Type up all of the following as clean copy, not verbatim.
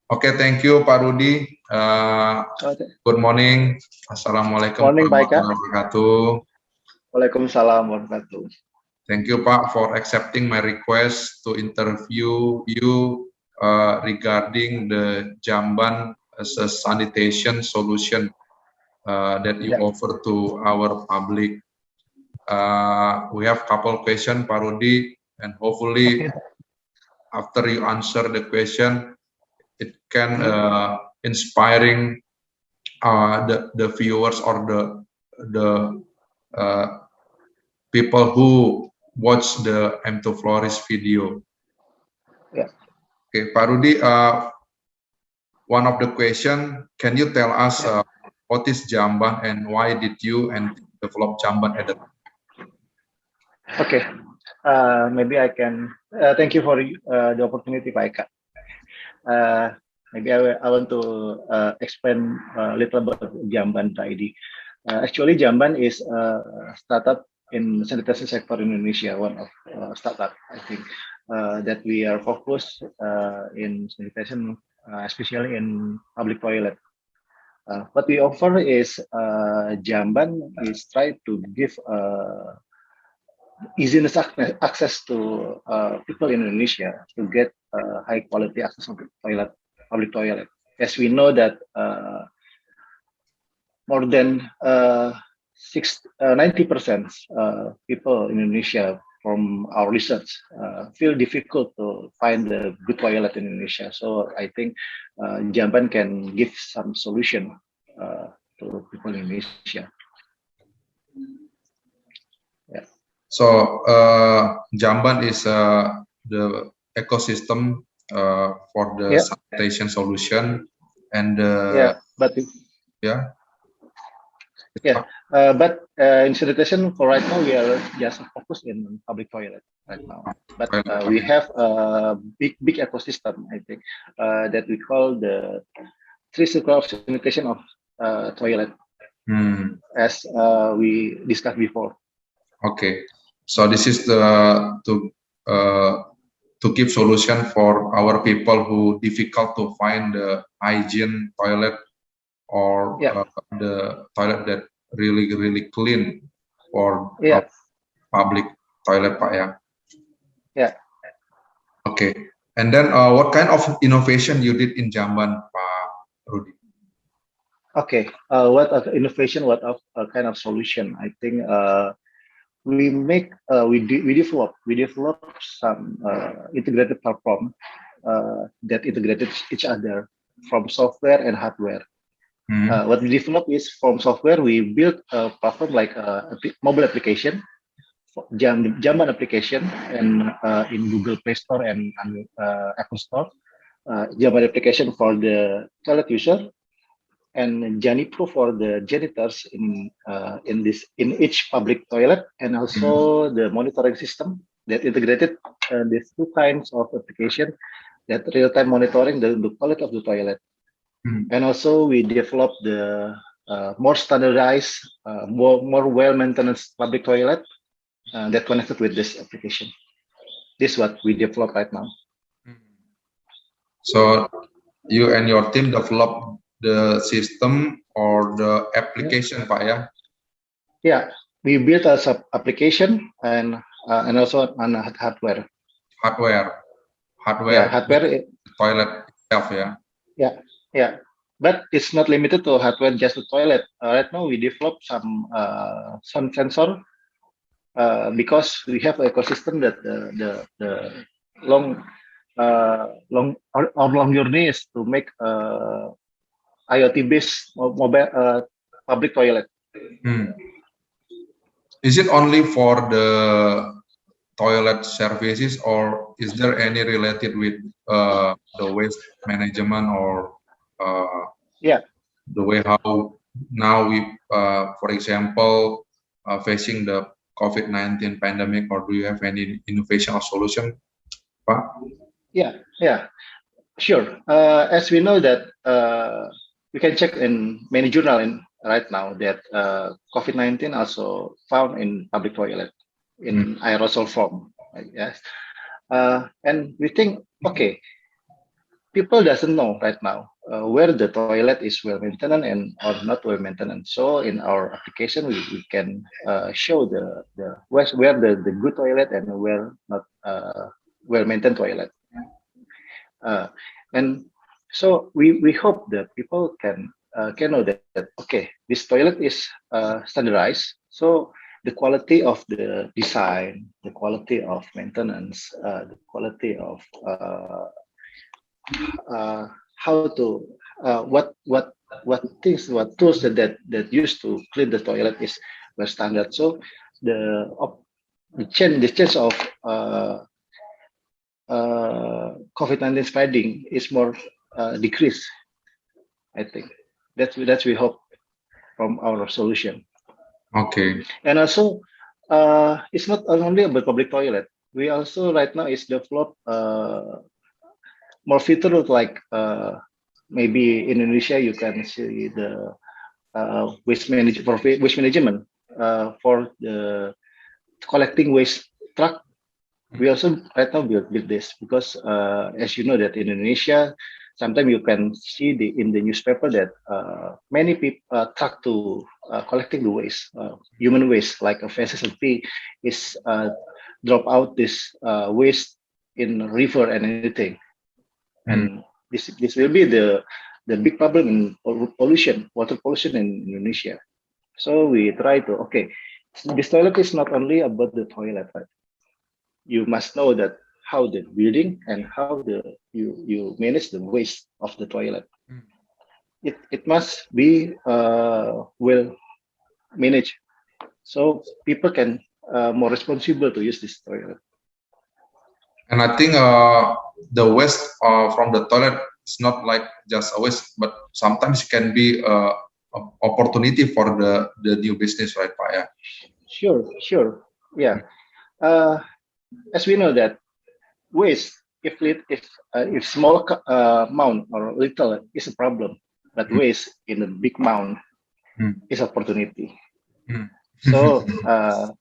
Oke, thank you Pak Rudi. Good morning. Assalamualaikum Morning, warahmatullahi wabarakatuh. Waalaikumsalam warahmatullahi. Thank you Pak for accepting my request to interview you regarding the Jamban as a sanitation solution that you offer to our public. We have couple questions, Pak Rudi, and hopefully after you answer the question, it can inspiring the viewers or the people who watch the M2 Flores video. Yeah. Okay, Pak Rudi, one of the question, can you tell us what is Jamban and why did you develop Jamban at the time? Okay, maybe I can. Thank you for the opportunity, Pak Eka. Maybe I want to explain a little about Jamban.id. Actually, Jamban is a startup in sanitation sector in Indonesia, one of startup, I think, that we are focused in sanitation, especially in public toilet. What we offer is Jamban is try to give easiness access to people in Indonesia to get high quality access to public toilet. As we know that more than 90% people in Indonesia from our research feel difficult to find a good toilet in Indonesia. So I think Jamban can give some solution to people in Indonesia. Yeah. So Jamban is the ecosystem for the sanitation solution, and but in sanitation for right now we are just focused in public toilet right now. But we have a big ecosystem, I think, that we call the three circle of sanitation of toilet, as we discussed before. Okay, so this is to give solution for our people who difficult to find the hygiene toilet or the toilet that really clean for public toilet, Pak, ya. Yeah. Okay, and then what kind of innovation you did in Jamban, Pak Rudi? Okay, what innovation? What kind of solution? I think we make we develop some integrated platform that integrated each other from software and hardware. What we develop is from software. We built a platform like a mobile application, Jamban application, and in Google Play Store and Apple Store, Jamban application for the toilet user, and Janipro for the janitors in each public toilet, and also the monitoring system that integrated these two kinds of application that real-time monitoring the quality of the toilet. And also we developed the more standardized, more well-maintained public toilet that connected with this application. This is what we develop right now. So you and your team develop the system or the application, Pak, ya? Yeah, we built a sub application and also on hardware. Hardware. Yeah, hardware. Toilet itself, yeah. Yeah. But it's not limited to hardware, just the toilet. Right now, we develop some sensor because we have an ecosystem that the long journey is to make IoT-based mobile public toilet. Is it only for the toilet services, or is there any related with the waste management or the way how now we, for example, facing the COVID-19 pandemic, or do you have any innovation or solution, Pak? Yeah, sure. As we know that we can check in many journals right now that COVID-19 also found in public toilet in aerosol form. Yes, and we think, okay, people doesn't know right now where the toilet is well maintained and or not well maintained. So in our application, we can show the where the good toilet and where not well maintained toilet. And so we hope that people can know that okay, this toilet is standardized. So the quality of the design, the quality of maintenance, the quality of how to what things, what tools that used to clean the toilet is were standard. So the chance of COVID-19 spreading is more decreased. I think that's we hope from our solution. Okay. And also, it's not only about public toilet. We also right now is develop more features like maybe in Indonesia you can see the waste management for the collecting waste truck. We also right now build this because as you know that in Indonesia sometimes you can see in the newspaper that many people truck to collecting the waste, human waste like a FSSLP is drop out this waste in river and anything. And this will be the big problem in pollution, water pollution in Indonesia. So we try to okay, this toilet is not only about the toilet, right? You must know that how the building and how you manage the waste of the toilet. It must be well managed, so people can more responsible to use this toilet. And I think the waste from the toilet is not like just a waste, but sometimes it can be a opportunity for the new business, right, Pak? Yeah. Sure. Yeah. As we know that waste, if small amount or little is a problem, but waste in a big amount is opportunity. So,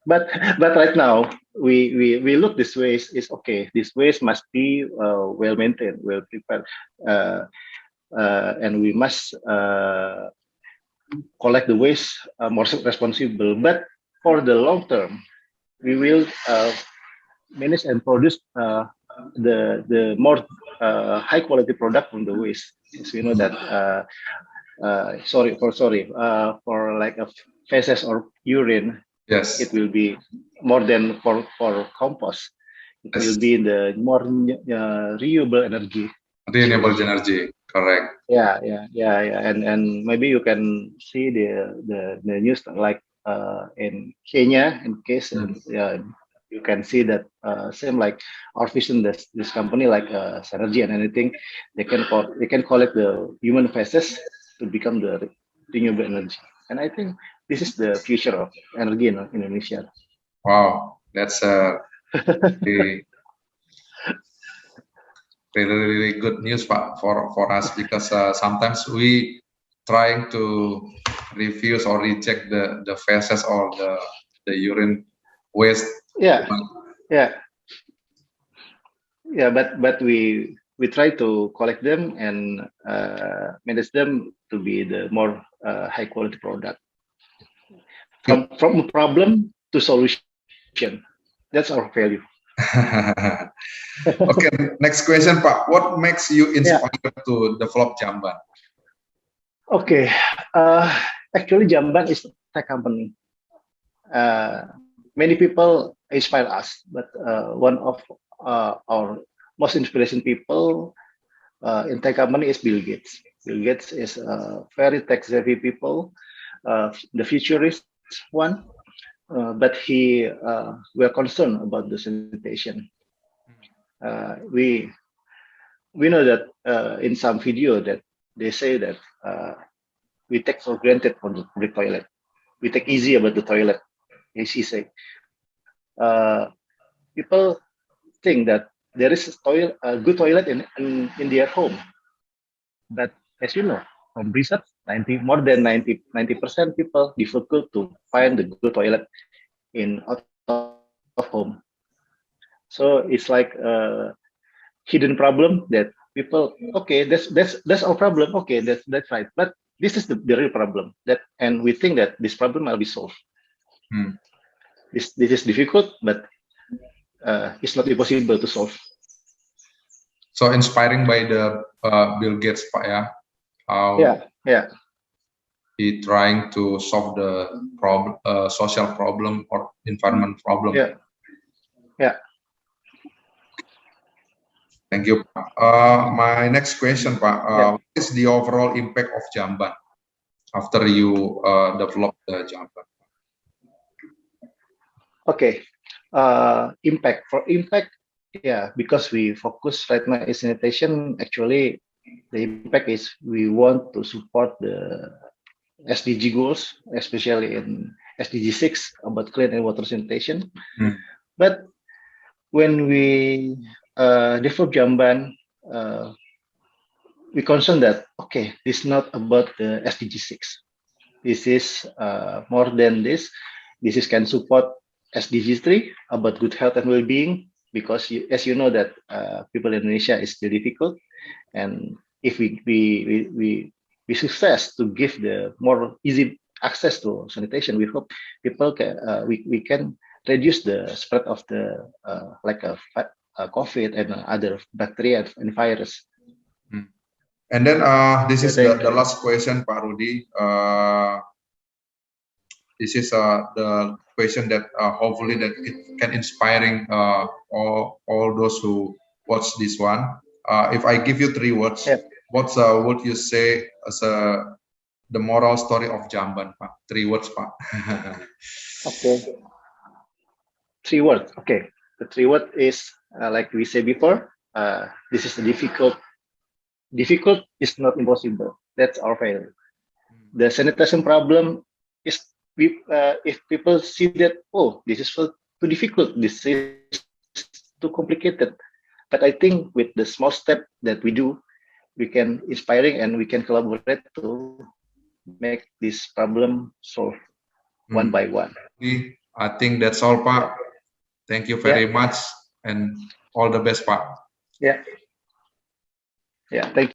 but right now we look this waste is okay. This waste must be well maintained, well prepared, and we must collect the waste more responsible. But for the long term, we will manage and produce the more high quality product from the waste. So you know that for like a feces or urine, yes, it will be more than for compost. It will be the more renewable energy. Renewable energy, correct. Yeah. And maybe you can see the news like in Kenya in case you can see that same like our vision this company like Synergy and anything they can collect the human feces to become the renewable energy. And I think this is the future of energy in Indonesia. Wow, that's really good news, Pak, for us, because sometimes we trying to refuse or reject the feces or the urine waste. Yeah. But we try to collect them and manage them to be the more high quality product. From problem to solution. That's our value. Okay, next question, Pak. What makes you inspired to develop Jamban? Okay, actually Jamban is a tech company. Many people inspire us, but one of our most inspiration people in tech company is Bill Gates. Bill Gates is a very tech savvy people, the futurist one, but we are concerned about the sanitation. We know that in some video that they say that we take for granted for the public toilet. We take easy about the toilet. As he say, people think that there is a good toilet in their home, but as you know, from research, more than 90% people difficult to find the good toilet in out of home. So it's like a hidden problem that people, okay, that's our problem. Okay, that's right. But this is the real problem. And we think that this problem will be solved. This is difficult, but it's not impossible to solve. So inspiring by the Bill Gates, Pak, ya, how he trying to solve the problem, social problem or environment problem. Yeah. Thank you, Pak. My next question, Pak, what is the overall impact of Jamban after you develop the Jamban? Okay, impact, yeah, because we focus right now in sanitation. Actually, the impact is we want to support the SDG goals, especially in SDG 6 about clean and water sanitation. But when we develop Jamban, we concern that, okay, this is not about the SDG 6. This is more than this. This is can support SDG 3 about good health and well-being, because as you know that people in Indonesia is still difficult, and if we success to give the more easy access to sanitation, we hope people can we can reduce the spread of the like COVID and other bacteria and virus. And then this is the last question, Pak Rudi. This is the question that hopefully that it can inspiring all those who watch this one. If I give you 3 words, what would you say as the moral story of Jamban, Pak? 3 words, Pak. Okay. 3 words. Okay. The 3 words is like we said before. This is difficult. Difficult is not impossible. That's our failure. The sanitation problem is if people see that, oh, this is too difficult, this is too complicated. But I think with the small step that we do, we can inspiring and we can collaborate to make this problem solve one by one. I think that's all, Pak. Thank you very much and all the best, Pak. Yeah. Thank you.